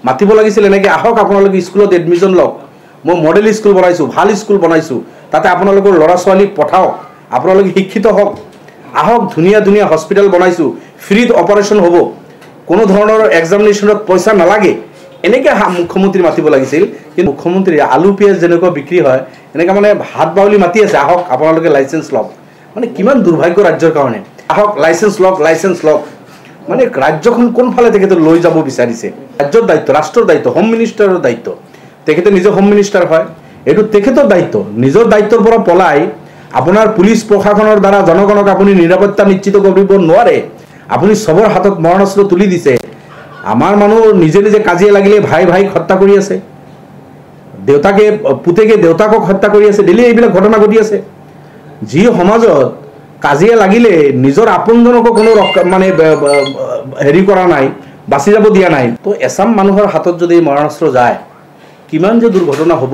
মাতিব লাগিছিল এনেকৈ আহক আপোনালোকে স্কুলত এডমিশ্যন লওক মই মডেল স্কুল বনাইছোঁ ভাল স্কুল বনাইছোঁ তাতে আপোনালোকৰ ল'ৰা ছোৱালীক পঠাওক আপোনালোকে শিক্ষিত হওক আহক ধুনীয়া ধুনীয়া হস্পিটেল বনাইছোঁ ফ্ৰীত অপাৰেশ্যন হ'ব কোনো ধৰণৰ এক্সামিনেশ্যনত পইচা নালাগে এনেকৈ মুখ্যমন্ত্ৰী মাতিব লাগিছিল কিন্তু মুখ্যমন্ত্ৰী আলু পিঁয়াজ যেনেকুৱা বিক্ৰী হয় এনেকৈ মানে হাত বাউলি মাতি আছে আহক আপোনালোকে লাইচেঞ্চ লওক মানে কিমান দুৰ্ভাগ্য ৰাজ্যৰ কাৰণে আহক লাইচেঞ্চ লওক মানে ৰাজ্যখন কোনফালে তেখেতে লৈ যাব বিচাৰিছে ৰাজ্যৰ দায়িত্ব ৰাষ্ট্ৰৰ দায়িত্ব হোম মিনিষ্টাৰৰ দায়িত্ব তেখেতে নিজে হোম মিনিষ্টাৰ হয় এইটো তেখেতৰ দায়িত্ব নিজৰ দায়িত্বৰ পৰা পলাই আপোনাৰ পুলিচ প্ৰশাসনৰ দ্বাৰা জনগণক আপুনি নিৰাপত্তা নিশ্চিত কৰিব নোৱাৰে আপুনি সবৰ হাতত মৰণাস্ত্ৰ তুলি দিছে আমাৰ মানুহ নিজে নিজে কাজিয়া লাগিলে ভাইক হত্যা কৰি আছে দেউতাকে পুতেকে দেউতাকক হত্যা কৰি আছে ডেইলি এইবিলাক ঘটনা ঘটি আছে যি সমাজত কাজিয়া লাগিলে নিজৰ আপোনজনকো কোনো মানে হেৰি কৰা নাই বাচি যাব দিয়া নাই তো এছাম মানুহৰ হাতত যদি মৰণাস্ত্ৰ যায় কিমান যে দুৰ্ঘটনা হ'ব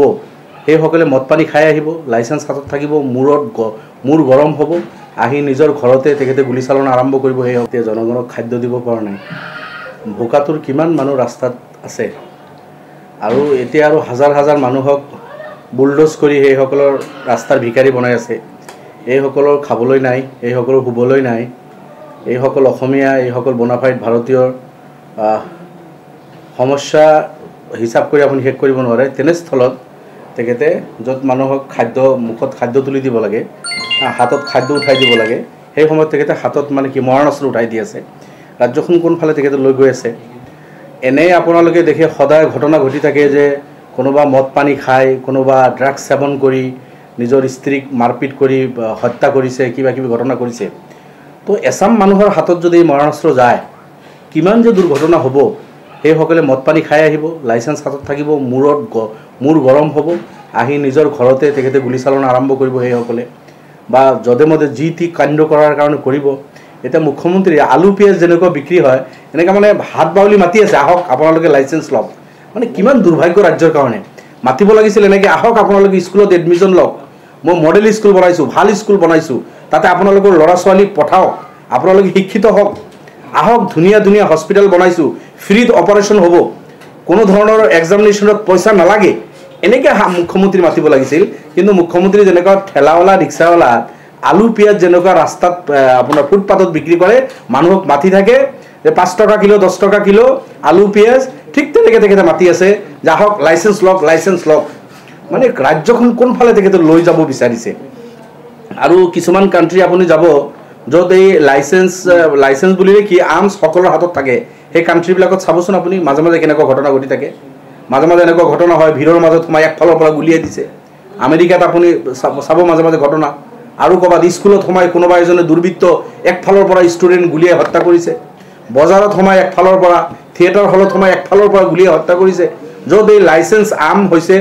সেইসকলে মদ পানী খাই আহিব লাইচেঞ্চ হাতত থাকিব মূৰ গৰম হ'ব আহি নিজৰ ঘৰতে তেখেতে গুলীচালনা আৰম্ভ কৰিব সেই হতে জনগণক খাদ্য দিব পৰা নাই ভোকাতুৰ কিমান মানুহ ৰাস্তাত আছে আৰু এতিয়া আৰু হাজাৰ হাজাৰ মানুহক বুলডোজ কৰি সেইসকলৰ ৰাস্তাৰ ভিকাৰী বনাই আছে এইসকলৰ খাবলৈ নাই এইসকলৰ শুবলৈ নাই এইসকল অসমীয়া এইসকল বনাফাইড ভাৰতীয়ৰ সমস্যা হিচাপ কৰি আপুনি শেষ কৰিব নোৱাৰে তেনেস্থলত তেখেতে য'ত মানুহক মুখত খাদ্য তুলি দিব লাগে হাতত খাদ্য উঠাই দিব লাগে সেই সময়ত তেখেতে হাতত মানে কি মৰণাস্ত্ৰ উঠাই দি আছে ৰাজ্যখন কোনফালে তেখেতে লৈ গৈ আছে এনে আপোনালোকে দেখে সদায় ঘটনা ঘটি থাকে যে কোনোবা মদ পানী খাই কোনোবা ড্ৰাগছ সেৱন কৰি নিজৰ স্ত্ৰীক মাৰপিট কৰি হত্যা কৰিছে কিবা কিবি ঘটনা কৰিছে তো এছাম মানুহৰ হাতত যদি মৰণাস্ত্ৰ যায় কিমান যে দুৰ্ঘটনা হ'ব সেইসকলে মদ পানী খাই আহিব লাইচেঞ্চ হাতত থাকিব মূৰ গৰম হ'ব আহি নিজৰ ঘৰতে তেখেতে গুলীচালনা আৰম্ভ কৰিব সেইসকলে বা যধে মধে যি টি কাণ্ড কৰাৰ কাৰণে কৰিব এতিয়া মুখ্যমন্ত্ৰী আলু পিঁয়াজ যেনেকুৱা বিক্ৰী হয় এনেকৈ মানে হাত বাউলি মাতি আছে আহক আপোনালোকে লাইচেঞ্চ লওক মানে কিমান দুৰ্ভাগ্য ৰাজ্যৰ কাৰণে মাতিব লাগিছিল এনেকৈ আহক আপোনালোকে স্কুলত এডমিশ্যন লওক মই মডেল স্কুল বনাইছোঁ ভাল স্কুল বনাইছোঁ তাতে আপোনালোকৰ ল'ৰা ছোৱালীক পঠাওক আপোনালোকে শিক্ষিত হওক আহক ধুনীয়া ধুনীয়া হস্পিটেল বনাইছোঁ ফ্ৰীত অপাৰেশ্যন হ'ব কোনো ধৰণৰ এক্সামিনেশ্যনত পইচা নালাগে এনেকৈ মুখ্যমন্ত্ৰী মাতিব লাগিছিল কিন্তু মুখ্যমন্ত্ৰী যেনেকুৱা ঠেলাৱালা ৰিক্সাৱালা আলু পিঁয়াজ যেনেকুৱা ৰাস্তাত আপোনাৰ ফুটপাথত বিক্ৰী কৰে মানুহক মাতি থাকে যে 5 টকা কিলো 10 টকা কিলো আলু পিঁয়াজ ঠিক তেনেকৈ তেখেতে মাতি আছে যে আহক লাইচেঞ্চ লওক মানে ৰাজ্যখন কোনফালে তেখেতে লৈ যাব বিচাৰিছে আৰু কিছুমান কাণ্ট্ৰি আপুনি যাব য'ত এই লাইচেঞ্চ বুলিলে কি আৰ্মছ সকলৰ হাতত থাকে সেই কাণ্ট্ৰিবিলাকত চাবচোন আপুনি মাজে মাজে কেনেকুৱা ঘটনা ঘটি থাকে মাজে মাজে এনেকুৱা ঘটনা হয় ভিৰৰ মাজত সোমাই একফালৰ পৰা গুলিয়াই দিছে আমেৰিকাত আপুনি চাব মাজে মাজে ঘটনা আৰু ক'ৰবাত স্কুলত সোমাই কোনোবা এজনে দুৰ্বৃত্ত একফালৰ পৰা ষ্টুডেণ্ট গুলিয়াই হত্যা কৰিছে বজাৰত সোমাই একফালৰ পৰা থিয়েটাৰ হলত সোমাই একফালৰ পৰা গুলিয়াই হত্যা কৰিছে য'ত এই লাইচেঞ্চ আৰ্ম হৈছে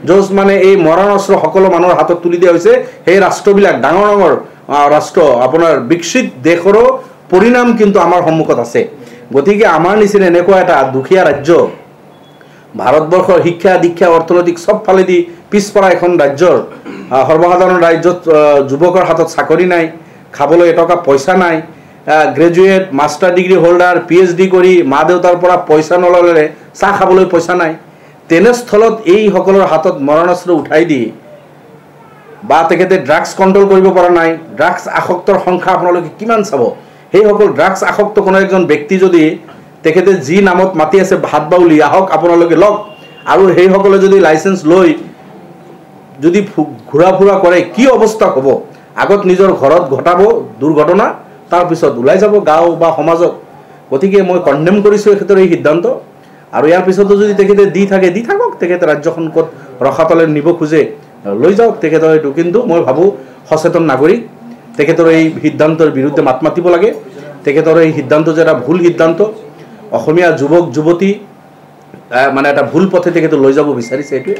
য'ত মানে এই মৰণাস্ত্ৰ সকলো মানুহৰ হাতত তুলি দিয়া হৈছে সেই ৰাষ্ট্ৰবিলাক ডাঙৰ ৰাষ্ট্ৰ আপোনাৰ বিকশিত দেশৰো পৰিণাম কিন্তু আমাৰ সন্মুখত আছে গতিকে আমাৰ নিচিনা এনেকুৱা এটা দুখীয়া ৰাজ্য ভাৰতবৰ্ষৰ শিক্ষা দীক্ষা অৰ্থনৈতিক সব ফালেদি পিছপৰা এখন ৰাজ্যৰ সৰ্বসাধাৰণ ৰাজ্যত যুৱকৰ হাতত চাকৰি নাই খাবলৈ এটকা পইচা নাই graduate master degree holder PhD কৰি মা দেউতাৰ পৰা পইচা নল'লে চাহ খাবলৈ পইচা নাই তেনেস্থলত এইসকলৰ হাতত মৰণাস্ত্ৰ উঠাই দি বা তেখেতে ড্ৰাগছ কণ্ট্ৰল কৰিব পৰা নাই ড্ৰাগছ আসক্তৰ সংখ্যা আপোনালোকে কিমান চাব সেইসকল ড্ৰাগছ আসক্ত কোনো একজন ব্যক্তি যদি তেখেতে যি নামত মাতি আছে হাত বাউলি আহক আপোনালোকে লওক আৰু সেইসকলে যদি লাইচেঞ্চ লৈ যদি ঘূৰা ফুৰা কৰে কি অৱস্থা হ'ব আগত নিজৰ ঘৰত ঘটাব দুৰ্ঘটনা তাৰপিছত ওলাই যাব গাঁও বা সমাজত গতিকে মই কণ্ডেম কৰিছোঁ এখেতৰ এই সিদ্ধান্ত আৰু ইয়াৰ পিছতো যদি তেখেতে দি থাকক তেখেতে ৰাজ্যখন ক'ত ৰখাতলে নিব খোজে লৈ যাওক তেখেতৰ এইটো কিন্তু মই ভাবোঁ সচেতন নাগৰিক তেখেতৰ এই সিদ্ধান্তৰ বিৰুদ্ধে মাত মাতিব লাগে তেখেতৰ এই সিদ্ধান্ত যে এটা ভুল সিদ্ধান্ত অসমীয়া যুৱক যুৱতী মানে এটা ভুল পথে তেখেতে লৈ যাব বিচাৰিছে এইটোৱে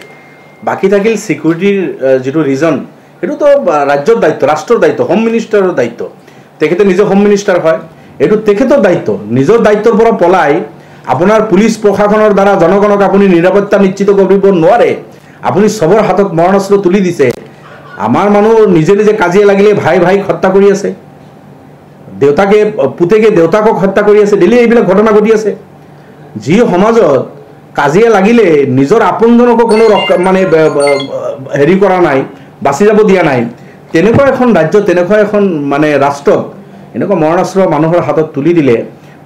বাকি থাকিল সিকিউৰিটিৰ যেটো ৰিজন এটো ৰাজ্যৰ দায়িত্ব ৰাষ্ট্ৰৰ দায়িত্ব হোম মিনিষ্টাৰৰ দায়িত্ব তেখেতে নিজে হোম মিনিষ্টাৰ হয় এটো তেখেতৰ দায়িত্ব নিজৰ দায়িত্বৰ পৰা পলাই আপোনাৰ পুলিচ প্ৰশাসনৰ দ্বাৰা জনগণক আপুনি নিৰাপত্তা নিশ্চিত কৰিব নোৱাৰে আপুনি সবৰ হাতত মৰণাস্ত্ৰ তুলি দিছে আমাৰ মানুহ নিজে নিজে কাজিয়া লাগিলে ভাইক হত্যা কৰি আছে পুতেকে দেউতাকক হত্যা কৰি আছে ডেইলি এইবিলাক ঘটনা ঘটি আছে যি সমাজত কাজিয়া লাগিলে নিজৰ আপোনজনকো কোনো মানে হেৰি কৰা নাই, বাচি যাব দিয়া নাই, তেনেকুৱা এখন ৰাজ্য, তেনেকুৱা এখন মানে ৰাষ্ট্ৰক এনেকুৱা মৰণাস্ত্ৰ মানুহৰ হাতত তুলি দিলে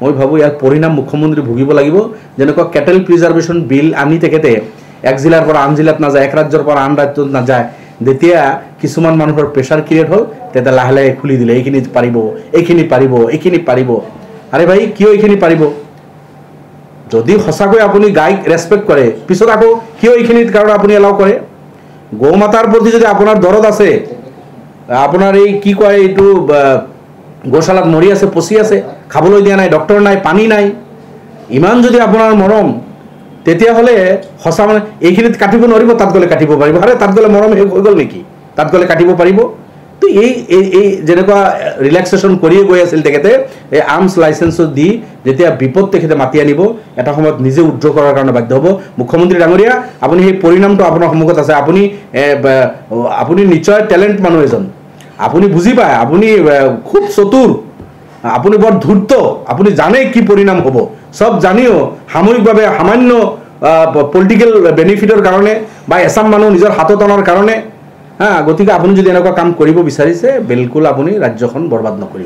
মই ভাবোঁ ইয়াৰ পৰিণাম মুখ্যমন্ত্ৰী ভুগিব লাগিব। যেনেকুৱা কেটেল প্ৰিজাৰ্ভেশ্যন বিল আনি তেখেতে এক জিলাৰ পৰা আন জিলাত নাযায়, এক ৰাজ্যৰ পৰা আন ৰাজ্যত নাযায়, যেতিয়া কিছুমান মানুহৰ প্ৰেছাৰ ক্ৰিয়েট হ'ল তেতিয়া লাহে লাহে খুলি দিলে, এইখিনি পাৰিব, এইখিনি পাৰিব, এইখিনি পাৰিব। আৰে ভাই কিয় এইখিনি পাৰিব? যদি সঁচাকৈ আপুনি গাইক ৰেছপেক্ট কৰে, পিছত আকৌ কিয় এইখিনিত কাৰণে আপুনি এলাও কৰে? গৌ মাতাৰ প্ৰতি যদি আপোনাৰ দৰদ আছে, আপোনাৰ এই কি কয় এইটো গৌশালাত মৰি আছে, পচি আছে, খাবলৈ দিয়া নাই, ডক্টৰ নাই, পানী নাই, ইমান যদি আপোনাৰ মৰম, তেতিয়াহ'লে সঁচা মানে এইখিনিত কাটিব নোৱাৰিব, তাত গ'লে কাটিব পাৰিব। আৰে তাত গ'লে মৰম শেষ হৈ গ'ল নেকি? তাত গ'লে কাটিব পাৰিব? তো এই যেনেকুৱা ৰিলেক্সেশ্যন কৰিয়ে গৈ আছিল তেখেতে, এই আৰ্মছ লাইচেন্স দি যেতিয়া বিপদ তেখেতে মাতি আনিব, এটা সময়ত নিজে উইথড্ৰ কৰাৰ কাৰণে বাধ্য হ'ব। মুখ্যমন্ত্ৰী ডাঙৰীয়া, আপুনি সেই পৰিণামটো আপোনাৰ সন্মুখত আছে। আপুনি নিশ্চয় টেলেণ্ট মানুহ এজন, আপুনি বুজি পায়, আপুনি খুব চতুৰ, আপুনি বৰ ধূৰ্ত, আপুনি জানে কি পৰিণাম হ'ব। চব জানিও সাময়িকভাৱে সামান্য পলিটিকেল বেনিফিটৰ কাৰণে বা এছাম মানুহ নিজৰ হাতত অনাৰ কাৰণে, গতিকে আপুনি যদি এনেকুৱা কাম কৰিব বিচাৰিছে, বিলকুল আপুনি ৰাজ্যখন বৰবাদ নকৰিব।